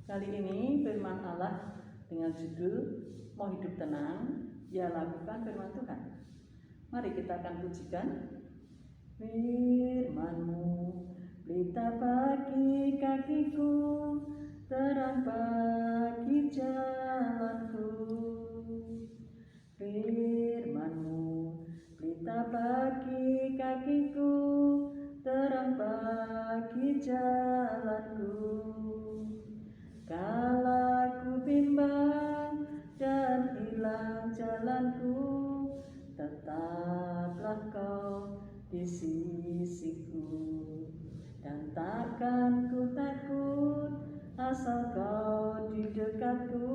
Kali ini firman Allah dengan judul Mau Hidup Tenang, ya lakukan firman Tuhan. Mari kita akan pujikan. Firman-Mu pelita bagi kakiku, terang bagi jalanku. Firman-Mu pelita bagi kakiku, terang bagi jalanku. Kala ku bimbang dan hilang jalanku, tetaplah Kau di sisiku. Dan takkan ku takut asal Kau di dekatku,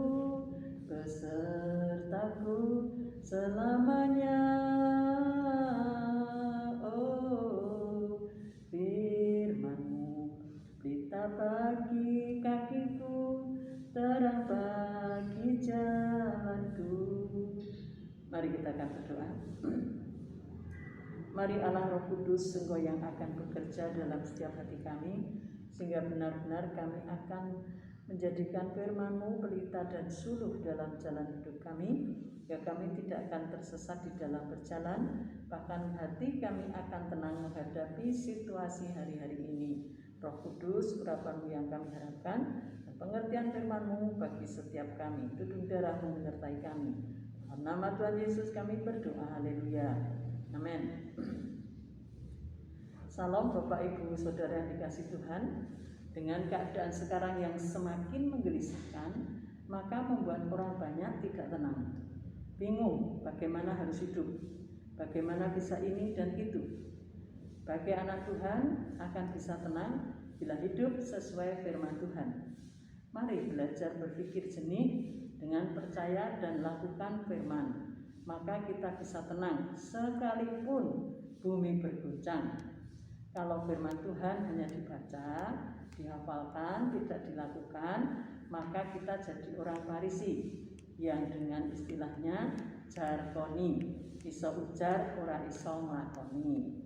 besertaku selamanya. Oh, firman-Mu pelita bagi kakiku, terang bagi jalanku. Mari kita akan berdoa. Mari Allah Roh Kudus, Engkau yang akan bekerja dalam setiap hati kami, sehingga benar-benar kami akan menjadikan firman-Mu pelita dan suluh dalam jalan hidup kami, ya kami tidak akan tersesat di dalam berjalan, bahkan hati kami akan tenang menghadapi situasi hari-hari ini. Roh Kudus, urapan-Mu yang kami harapkan, dan pengertian firman-Mu bagi setiap kami. Tudung darah-Mu menyertai kami. Dalam nama Tuhan Yesus kami berdoa, haleluya, amin. Salam Bapak Ibu Saudara yang dikasihi Tuhan. Dengan keadaan sekarang yang semakin menggelisahkan, maka membuat orang banyak tidak tenang, bingung bagaimana harus hidup, bagaimana bisa ini dan itu. Bagi anak Tuhan akan bisa tenang bila hidup sesuai firman Tuhan. Mari belajar berpikir jernih dengan percaya dan lakukan firman, maka kita bisa tenang sekalipun bumi berguncang. Kalau firman Tuhan hanya dibaca, dihafalkan, tidak dilakukan, maka kita jadi orang Farisi yang dengan istilahnya jargoni, iso ujar ora iso nglakoni.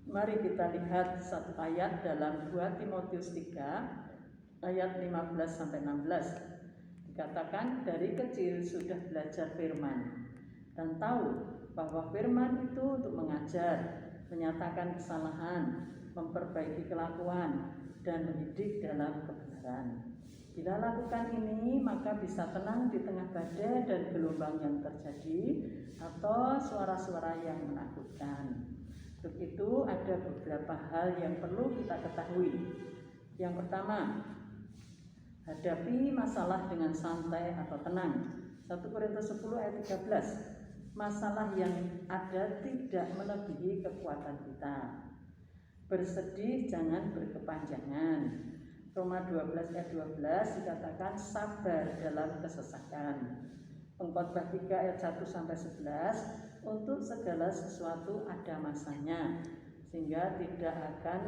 Mari kita lihat satu ayat dalam 2 Timotius 3 ayat 15-16. Dikatakan, dari kecil sudah belajar firman dan tahu bahwa firman itu untuk mengajar, menyatakan kesalahan, memperbaiki kelakuan, dan mendidik dalam kebenaran. Bila lakukan ini, maka bisa tenang di tengah badai dan gelombang yang terjadi atau suara-suara yang menakutkan. Untuk itu ada beberapa hal yang perlu kita ketahui. Yang pertama, hadapi masalah dengan santai atau tenang. 1 Korintus 10 ayat 13. Masalah yang ada tidak melebihi kekuatan kita. Bersedih jangan berkepanjangan. Roma 12 ayat 12 dikatakan sabar dalam kesesakan. Pengkhotbah 3 ayat 1-11, untuk segala sesuatu ada masanya, sehingga tidak akan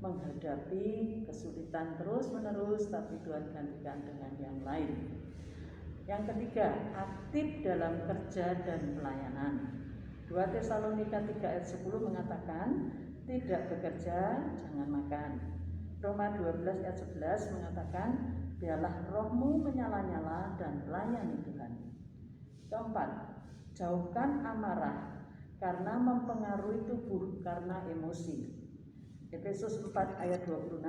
menghadapi kesulitan terus-menerus, tapi Tuhan gantikan dengan yang lain. Yang ketiga, aktif dalam kerja dan pelayanan. 2 Tesalonika 3 ayat 10 mengatakan, tidak bekerja, jangan makan. Roma 12 ayat 11 mengatakan, biarlah rohmu menyala-nyala dan layani Tuhan. Keempat, jauhkan amarah karena mempengaruhi tubuh karena emosi. Efesus 4 ayat 26,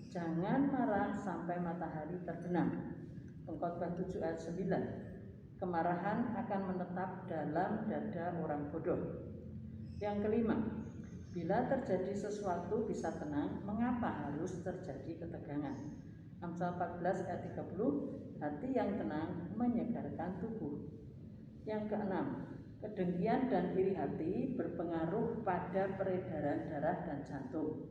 jangan marah sampai matahari terbenam. Pengkhotbah 7 ayat 9, kemarahan akan menetap dalam dada orang bodoh. Yang kelima, bila terjadi sesuatu bisa tenang, mengapa harus terjadi ketegangan? Amsal 14 ayat 30, hati yang tenang menyegarkan tubuh. Yang keenam, kedengkian dan iri hati berpengaruh pada peredaran darah dan jantung.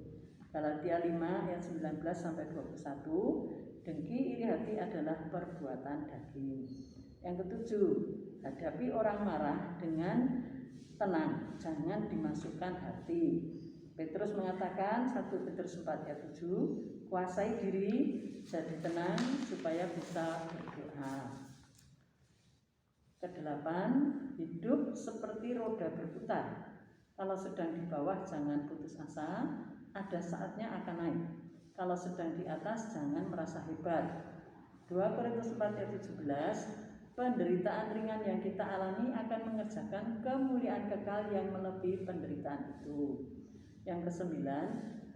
Galatia 5 ayat 19-21, dengki iri hati adalah perbuatan daging. Yang ketujuh, hadapi orang marah dengan tenang, jangan dimasukkan hati. Petrus mengatakan 1 Petrus 4 ayat 7, kuasai diri, jadi tenang supaya bisa berdoa. Kedelapan, hidup seperti roda berputar. Kalau sedang di bawah jangan putus asa, ada saatnya akan naik. Kalau sedang di atas jangan merasa hebat. 2 Korintus 4 ayat 17, penderitaan ringan yang kita alami akan mengerjakan kemuliaan kekal yang melebihi penderitaan itu. Yang ke-9,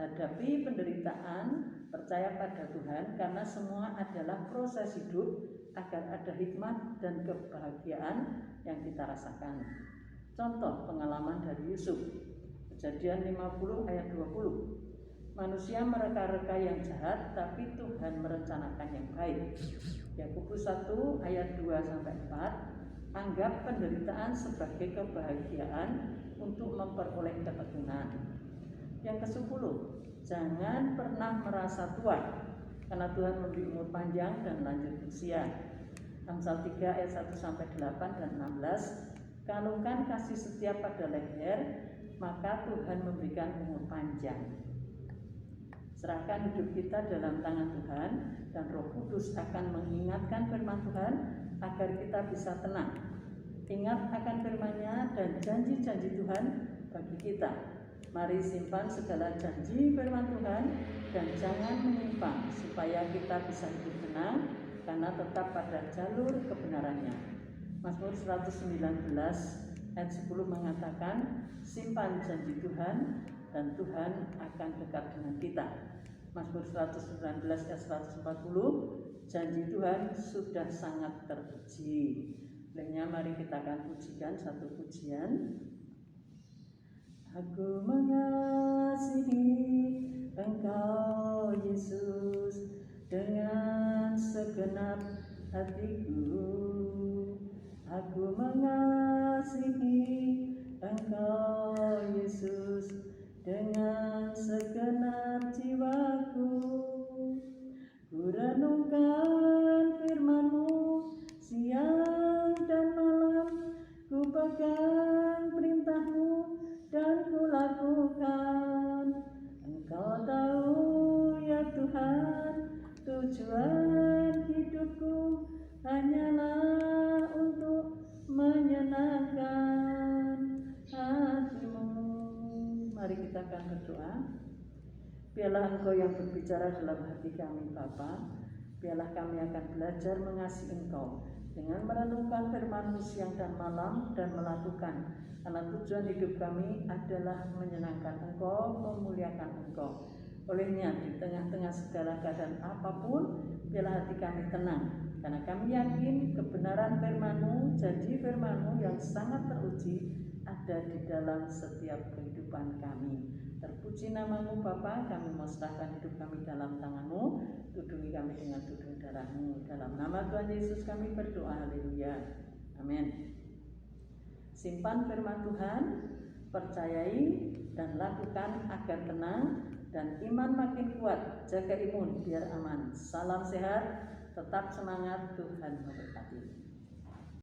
hadapi penderitaan, percaya pada Tuhan karena semua adalah proses hidup agar ada hikmat dan kebahagiaan yang kita rasakan. Contoh pengalaman dari Yusuf, Kejadian 50 ayat 20. Manusia mereka-reka yang jahat, tapi Tuhan merencanakan yang baik. Yakobus 1 ayat 2-4, anggap penderitaan sebagai kebahagiaan untuk memperoleh keteguhan. Yang ke-10, jangan pernah merasa tua, karena Tuhan memberi umur panjang dan lanjut usia. Amsal 3 ayat 1-8 dan 16, kalungkan kasih setia pada leher, maka Tuhan memberikan umur panjang. Serahkan hidup kita dalam tangan Tuhan, dan Roh Kudus akan mengingatkan firman Tuhan agar kita bisa tenang. Ingat akan firman-Nya dan janji-janji Tuhan bagi kita. Mari simpan segala janji firman Tuhan dan jangan menyimpang, supaya kita bisa hidup tenang karena tetap pada jalur kebenarannya. Mazmur 119 ayat 10 mengatakan, simpan janji Tuhan dan Tuhan akan dekat dengan kita. Mazmur 119 ayat 140, janji Tuhan sudah sangat terpuji. Lainnya mari kita akan pujikan satu pujian. Aku mengasihi Engkau Yesus dengan segenap hatiku. Aku mengasihi Engkau Yesus dengan segenap jiwaku. Ku renungkan firman-Mu siang dan malam, ku pegang perintah-Mu dan ku lakukan. Engkau tahu ya Tuhan, tujuan hidupku hanyalah untuk menyenangkan hati-Mu. Mari kita akan berdoa. Biarlah Engkau yang berbicara dalam hati kami Bapa. Biarlah kami akan belajar mengasihi Engkau dengan merenungkan firman-Mu siang dan malam dan melakukan. Karena tujuan hidup kami adalah menyenangkan Engkau, memuliakan Engkau. Olehnya di tengah-tengah segala keadaan apapun, biarlah hati kami tenang. Karena kami yakin kebenaran firman-Mu, janji firman-Mu yang sangat teruji ada di dalam setiap kehidupan kami. Terpuji nama-Mu Bapa, kami mau serahkan hidup kami dalam tangan-Mu, tudungi kami dengan tudung darah-Mu. Dalam nama Tuhan Yesus kami berdoa, haleluya, amin. Simpan firman Tuhan, percayai dan lakukan agar tenang dan iman makin kuat. Jaga imun biar aman. Salam sehat, tetap semangat, Tuhan memberkati.